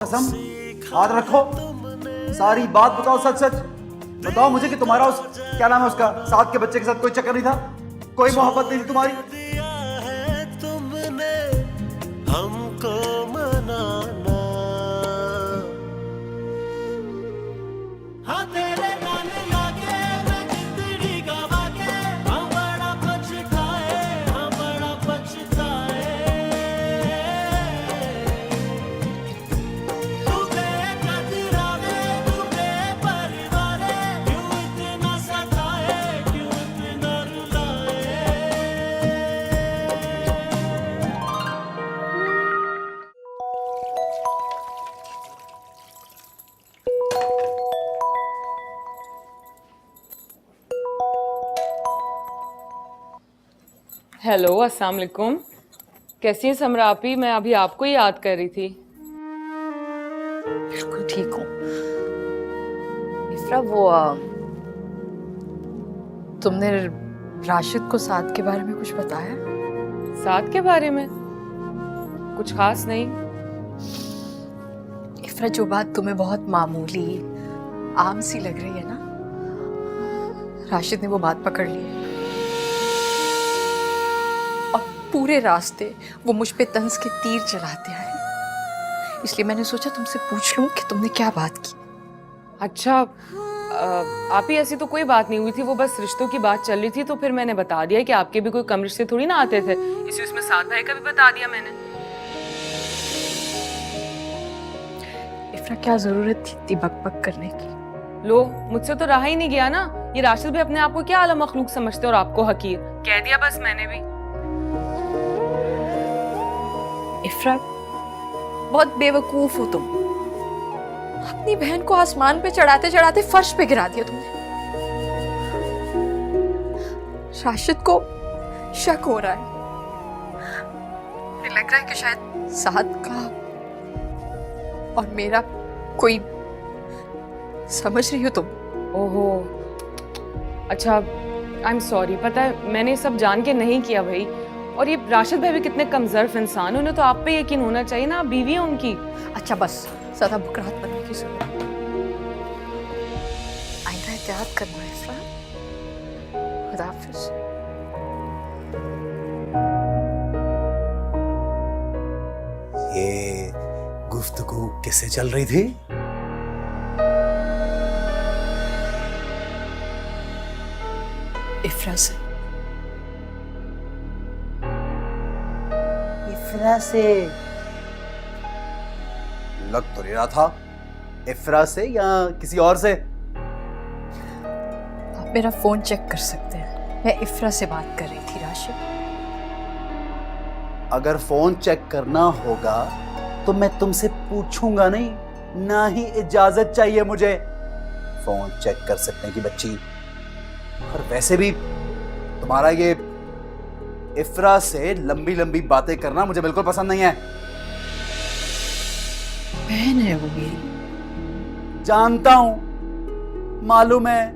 कसम, हाथ रखो, सारी बात बताओ, सच सच बताओ मुझे कि तुम्हारा उस क्या नाम है उसका साथ के बच्चे के साथ कोई चक्कर नहीं था, कोई मोहब्बत नहीं थी तुम्हारी। दिया है तुमने हमको मनाना। हाँ तेरे गाने लाके मैं जिंदगी गवा के हम बड़ा पछताए, हम बड़ा पछताए। तू बेकदरावे, तू बेपरवाह, क्यों इतना सताए, क्यों इतना रुलाए। हेलो, अस्सलाम वालेकुम। कैसी है समरापी? मैं अभी आपको ही याद कर रही थी। बिल्कुल ठीक हूँ। इफ्रा, वो तुमने राशिद को साद के बारे में कुछ बताया? साथ के बारे में कुछ खास नहीं। इफ्रा, जो बात तुम्हें बहुत मामूली आम सी लग रही है ना, राशिद ने वो बात पकड़ ली है और पूरे रास्ते वो मुझ पे तंज के तीर चलाते आए। इसलिए मैंने सोचा तुमसे पूछ लूं कि तुमने क्या बात की। अच्छा, आप ही, ऐसी तो कोई बात नहीं हुई थी, वो बस रिश्तों की बात चल रही थी, तो फिर मैंने बता दिया कि आपके भी कोई कम रिश्ते थोड़ी ना आते थे, इसी उसमें साथ भाई का भी बता दिया मैंने। इफ्रा, क्या जरूरत थी इतनी बकबक करने की? लो, मुझसे तो रहा ही नहीं गया ना। ये राशिद भी अपने आप को क्या आला मखलूक समझते और आपको हकीर कह दिया, बस मैंने भी। इफ्रा, बहुत बेवकूफ हो तुम। अपनी बहन को आसमान पे चढ़ाते चढ़ाते फर्श पे गिरा दिया तुमने। राशिद को शक हो रहा है। मुझे लग रहा है कि शायद साद का और मेरा कोई, समझ रही हो तुम? ओहो, अच्छा, आई एम सॉरी। पता है, मैंने सब जान के नहीं किया भाई। और ये राशिद भाई भी कितने कमजोर इंसान है, उन्हें तो आप पे यकीन होना चाहिए ना, आप बीवी है उनकी। अच्छा बस, ज्यादा बुकरात बनने की जरूरत नहीं। आइंदा एहतियात करना है इफ्रा। खुदा हाफिज। ये गुफ्तगू किससे चल रही थी? इफ्रा से। इफ्रा से? लग तो नहीं रहा था इफ्रा से या किसी और से। आप मेरा फोन चेक कर सकते हैं, मैं इफ्रा से बात कर रही थी राशिद। अगर फोन चेक करना होगा तो मैं तुमसे पूछूंगा नहीं, ना ही इजाजत चाहिए मुझे। फोन चेक कर सकने की बच्ची। और वैसे भी तुम्हारा ये इफ्रा से लंबी लंबी बातें करना मुझे बिल्कुल पसंद नहीं है। बहन है वो मेरी। जानता हूं, मालूम है,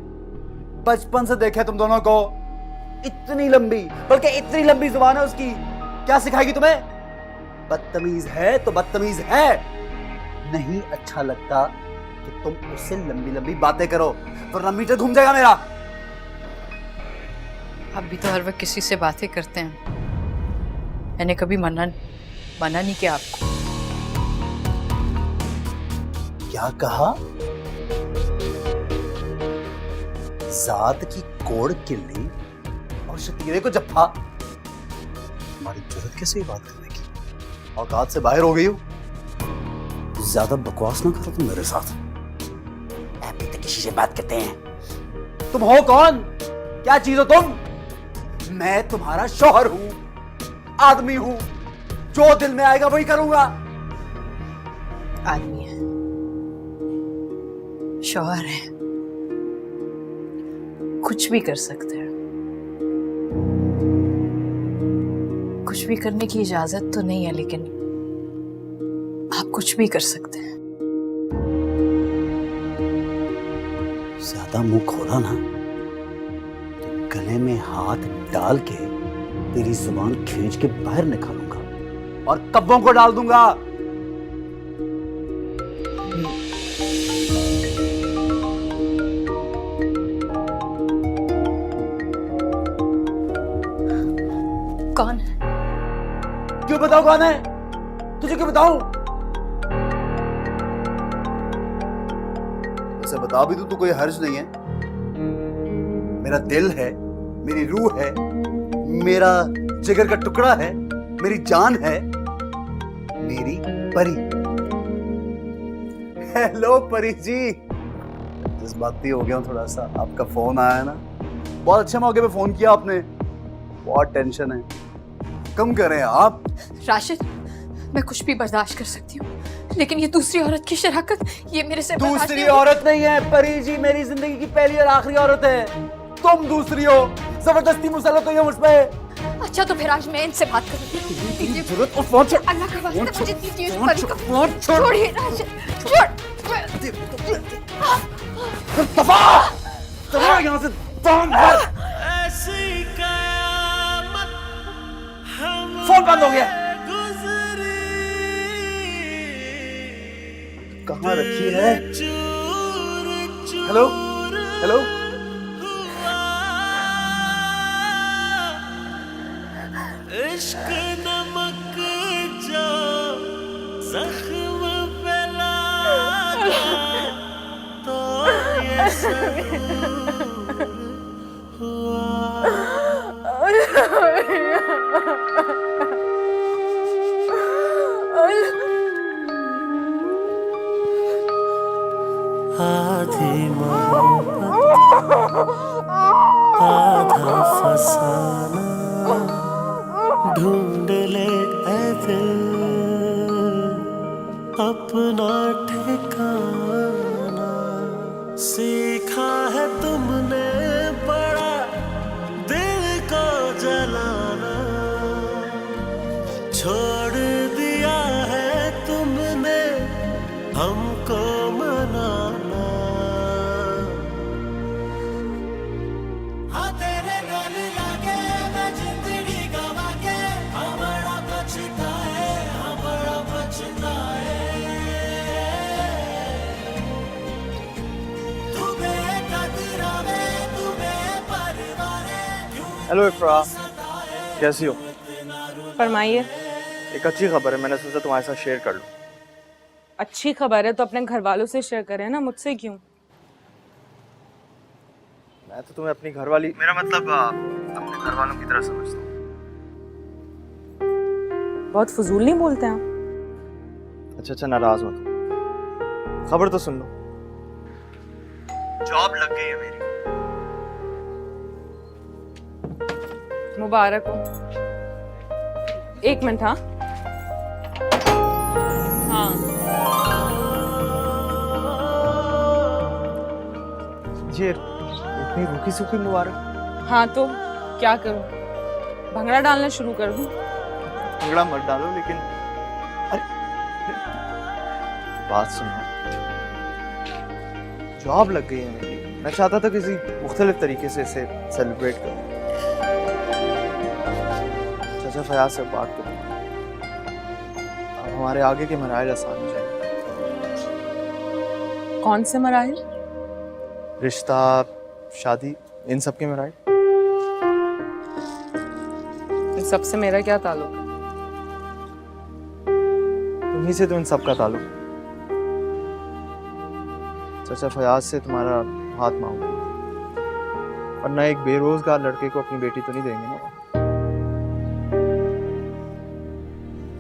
बचपन से देखे तुम दोनों को। इतनी लंबी, बल्कि इतनी लंबी जुबान है उसकी, क्या सिखाएगी तुम्हें? बदतमीज है तो बदतमीज है। नहीं अच्छा लगता कि तुम उससे लंबी लंबी बातें करो, वरना मीटर घूम जाएगा मेरा। आप भी तो हर वक्त किसी से बातें करते हैं। मैंने कभी मना नहीं किया आपको। क्या कहा? जात की कोड़ किल्ली और शतीरे को जफ्फा। तुम्हारी जरूरत कैसे ये बात करने की? औकात से बाहर हो गई हो। ज्यादा बकवास ना करो तुम मेरे साथ। अभी तक किसी से बात करते हैं। तुम हो कौन? क्या चीज हो तुम? मैं तुम्हारा शौहर हूं, आदमी हूं, जो दिल में आएगा वही करूंगा। आदमी है, शौहर है, कुछ भी कर सकते हैं। कुछ भी करने की इजाजत तो नहीं है, लेकिन आप कुछ भी कर सकते हैं। ज्यादा मुंह खोला ना तो गले में हाथ डाल के तेरी जुबान खींच के बाहर निकालूंगा और कब्बों को डाल दूंगा। बताओ कौन है? तुझे क्यों बताऊं? उसे बता भी दूं तो कोई हर्ज नहीं है। मेरा दिल है, मेरी रूह है, मेरा जिगर का टुकड़ा है, मेरी जान है, मेरी परी। हेलो परी जी, जज्बाती हो गया हूं थोड़ा सा। आपका फोन आया ना, बहुत अच्छे मौके पे फोन किया आपने। बहुत टेंशन है, कम करें आप। राशिद, मैं कुछ भी बर्दाश्त कर सकती हूँ, लेकिन ये दूसरी औरत की शराकत, ये मेरे से बर्दाश्त दूसरी नहीं होगी। औरत नहीं है परी जी, मेरी जिंदगी की पहली और आखिरी औरत है। तुम दूसरी हो, जबरदस्ती मुसलत हो ये मुझ पे। अच्छा तो फिर आज मैं इनसे बात करूंगी। जरूरत और फोन छोड़। अल्लाह का वास्ता मुझे दीजिए इस फोन परी छोड़, को। फोन छोड़। छोड़िए राशिद, छोड़। दफा दफा यहाँ से, फोन बंद। ऐसी कयामत हम फोन बंद हो गया। गुजरी, कहाँ रखी है? चूर हेलो हेलो, इश्क नमक जो जख्म पे लगा तो ये जरूर हुआ। आधी मोहब्बत आधा फसाना, ढूंढ ले ऐ दिल अपना ठिकाना। सीखा है तुमने बड़ा दिल को जलाना, छोड़ दिया है तुमने हमको मनाना। हाँ तेरे नाल लागे मैं जिंदगी गवा के, हाँ बड़ा पछताए, हाँ बड़ा पछताए। तू बेकदरा में, तू बेपरवाह क्यों हेलो इफ्रा, कैसी हो? फरमाइए। एक अच्छी खबर है, मैंने सोचा तुम्हारे साथ शेयर कर लूं। अच्छी खबर है तो अपने घर वालों से शेयर करें ना, मुझसे क्यों? मैं तो तुम्हें अपनी घरवाली, मेरा मतलब अपने घर वालों की तरह समझता हूँ। बहुत फजूल नहीं बोलते हैं आप। अच्छा नाराज मत हो। खबर तो सुन लो, जॉब लग गई है मेरी। मुबारक हो। एक मिनट। हाँ हाँ, ये इतनी रूखी सूखी मुबारक। हाँ तो क्या करूं? भंगड़ा डालना शुरू कर दूं? भंगड़ा मत डालो, लेकिन अरे बात सुनो, जॉब लग गई है मेरी। मैं चाहता था किसी मुख्तलिफ तरीके से इसे सेलिब्रेट करूं। चाचा फयाज से बात करूं, अब हमारे आगे के मराहल आसान हो जाएंगे। कौन से मराहिल? रिश्ता, शादी, इन सब के मराहल। इन सबसे मेरा क्या ताल्लुक है? तुम्ही से तो इन सब का ताल्लुक। चाचा फयाज से तुम्हारा हाथ मांगो, वरना एक बेरोजगार लड़के को अपनी बेटी तो नहीं देंगे ना।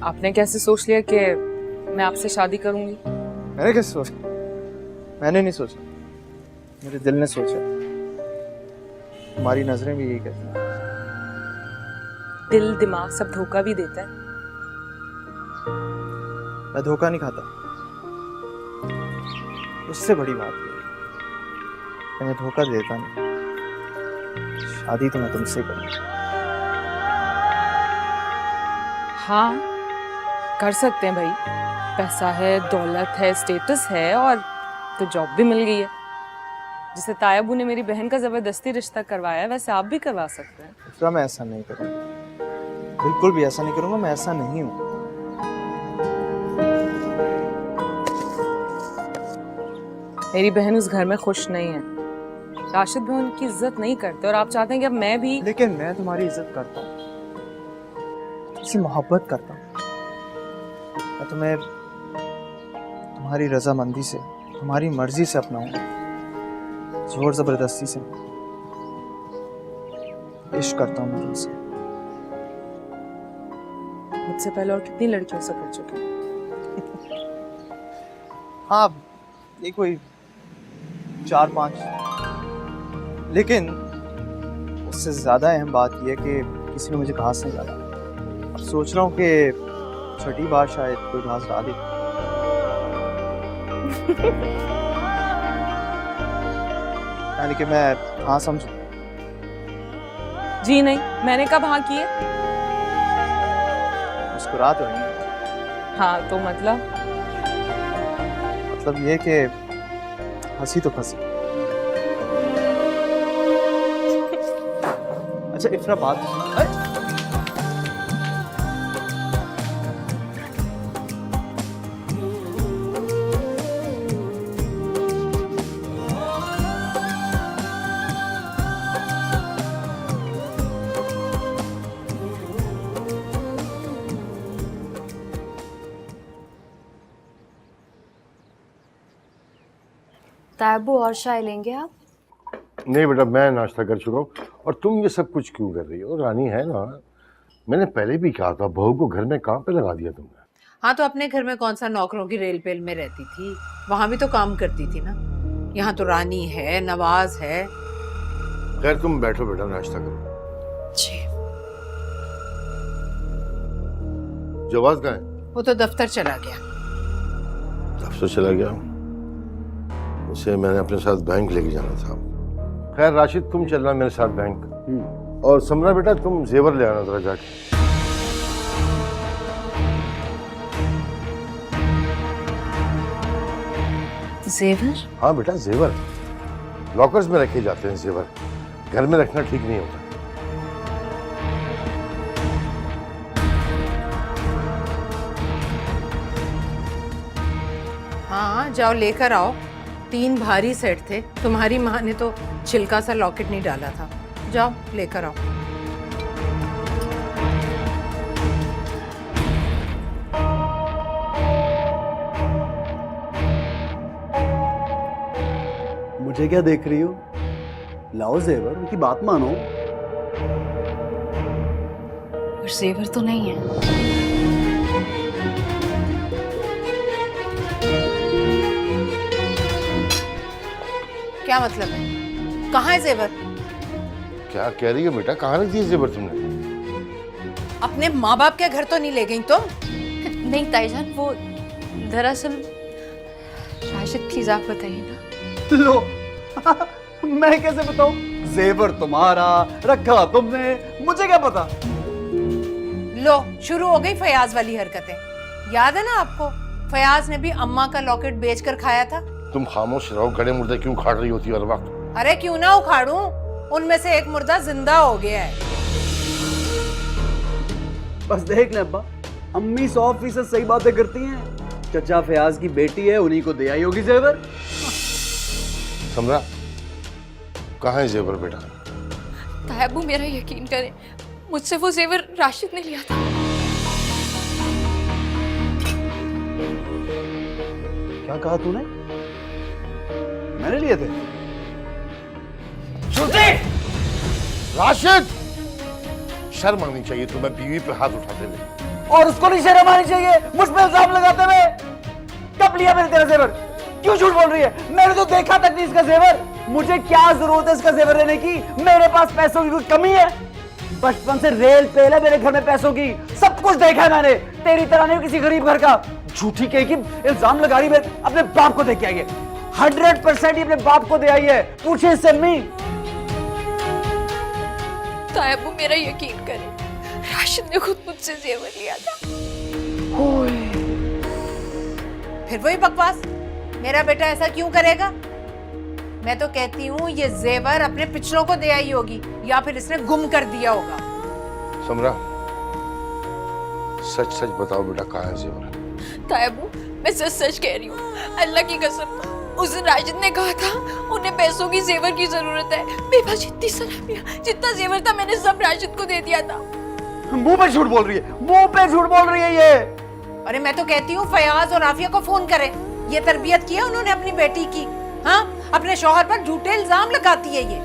आपने कैसे सोच लिया कि मैं आपसे शादी करूंगी? मैंने कैसे सोचा? मैंने नहीं सोचा, मेरे दिल ने सोचा। तुम्हारी नजरें भी यही कहती हैं। दिल दिमाग सब धोखा भी देता है। मैं धोखा नहीं खाता, उससे बड़ी बात है कि मैं धोखा देता नहीं। शादी तो मैं तुमसे करूंगा। हाँ कर सकते हैं भाई, पैसा है, दौलत है, स्टेटस है, और तो जॉब भी मिल गई है। जिसे तायाबू ने मेरी बहन का जबरदस्ती रिश्ता करवाया है, वैसे आप भी करवा सकते हैं। इफ्रा, मैं ऐसा नहीं करूंगा, बिल्कुल भी ऐसा नहीं करूंगा। मैं ऐसा नहीं हूं। मेरी बहन उस घर में खुश नहीं है। राशिद भाई उनकी इज्जत नहीं करते, और आप चाहते हैं कि अब मैं भी। लेकिन मैं तुम्हारी इज्जत करता हूँ, तुमसे मोहब्बत करता हूँ। मैं तुम्हें तुम्हारी रजामंदी से, तुम्हारी मर्जी से अपनाऊंगा, जोर जबरदस्ती से। इश्क करता हूँ मैं तुमसे। मुझसे पहले और कितनी लड़कियों से कर चुके हैं। हाँ, ये कोई 4-5, लेकिन उससे ज्यादा अहम बात यह है कि किसी ने मुझे घास नहीं डाला। अब सोच रहा हूँ कि छठी बार शायद कोई घास डाले। यानी कि मैं हाँ समझू? जी नहीं, मैंने कब हाँ किए? मुस्कुरा तो नहीं? हाँ तो मतलब ये कि हंसी तो फंसी। अच्छा इफ्रा, बात तो सुन। तायबू और चाय लेंगे आप? नहीं बेटा, मैं नाश्ता कर चुका हूँ। और तुम ये सब कुछ क्यों कर रही हो? रानी है ना, मैंने पहले भी कहा था, बहू को घर में काम पे लगा दिया तुमने। हाँ तो अपने घर में कौन सा नौकरों की रेल पेल में रहती थी, वहां भी तो काम करती थी ना। यहाँ तो रानी है, नवाज है। खैर तुम बैठो बेटा, नाश्ता करो। जी। जवाज कहाँ है? वो तो दफ्तर चला गया। दफ्तर चला गया? उसे मैंने अपने साथ बैंक लेके जाना था। खैर राशिद, तुम चलना मेरे साथ बैंक। और समरा बेटा, तुम जेवर ले आना जरा जाके। जेवर? हाँ बेटा, जेवर लॉकर्स में रखे जाते हैं। जेवर घर में रखना ठीक नहीं होता। हाँ जाओ लेकर आओ। 3 भारी सेट थे, तुम्हारी माँ ने तो छिलका सा लॉकेट नहीं डाला था। जाओ लेकर आओ। मुझे क्या देख रही हो? लाओ जेवर, उनकी बात मानो। और जेवर तो नहीं है। क्या मतलब है? कहाँ है जेवर? क्या कह रही हो बेटा? कहाँ रख दिए जेवर तुमने? अपने माँ बाप के घर तो नहीं ले गई तुम? नहीं ताईजान, वो दरअसल राशिद प्लीज आप बताइए ना। लो मैं कैसे बताऊं? जेवर तुम्हारा रखा तुमने, मुझे क्या पता? लो शुरू हो गई फयाज वाली हरकतें। याद है ना आपको, फयाज ने भी अम्मा का लॉकेट बेचकर खाया था। तुम खामोश रहो, गड़े मुर्दे क्यों उखाड़ रही होती है हर वक्त? अरे क्यों ना उखाड़ूं, उनमें से एक मुर्दा जिंदा हो गया है। बस देख ले अब्बा, अम्मी 100% सही बातें करती हैं। चचा फयाज की बेटी है, उन्हीं को दे आई होगी जेवर। समरा, कहाँ है जेवर बेटा? तायबू मेरा यकीन करें, मुझसे वो जेवर राशिद ने लिया था। क्या कहा तूने? मैंने लिए थे? राशिद, शर्म आनी चाहिए तुम्हें बीवी पे हाथ उठाते हुए। और उसको नहीं शर्म आनी चाहिए मुझ पे इल्जाम लगाते हुए? कब लिया मैंने तेरा जेवर? क्यों झूठ बोल रही है? मैंने तो देखा तक नहीं इसका जेवर। मुझे क्या जरूरत है इसका जेवर लेने की? मेरे पास पैसों की कोई कमी है? बचपन से रेल पेल है मेरे घर में पैसों की, सब कुछ देखा है मैंने। तेरी तरह नहीं किसी गरीब घर का। झूठी कही कि इल्जाम लगा रही है, अपने बाप को दे के आई है। 100% अपने बाप को दे आई है। पूछे इससे अम्मी। तायबू मेरा यकीन करें, राशिद ने खुद मुझसे जेवर लिया था। फिर वही बकवास, मेरा बेटा ऐसा क्यों करेगा? मैं तो कहती हूँ ये जेवर अपने पिछलों को दे आई होगी, या फिर इसने गुम कर दिया होगा। समरा, सच सच बताओ बेटा, कहाँ है जेवर? तायबू मैं सच सच कह रही हूँ, अल्लाह की कसम। उस दिन राशिद ने कहा था उन्हें पैसों की जेवर की जरूरत है। मेरे पास जितनी सलामियां, जितना जेवर था, मैंने सब राशिद को दे दिया था। मुंह पे झूठ बोल रही है, मुंह पे झूठ बोल रही है ये। अरे मैं तो कहती हूँ फयाज और आफिया को फोन करें। ये तरबियत की है उन्होंने अपनी बेटी की। हाँ, अपने शौहर पर झूठे इल्जाम लगाती है ये।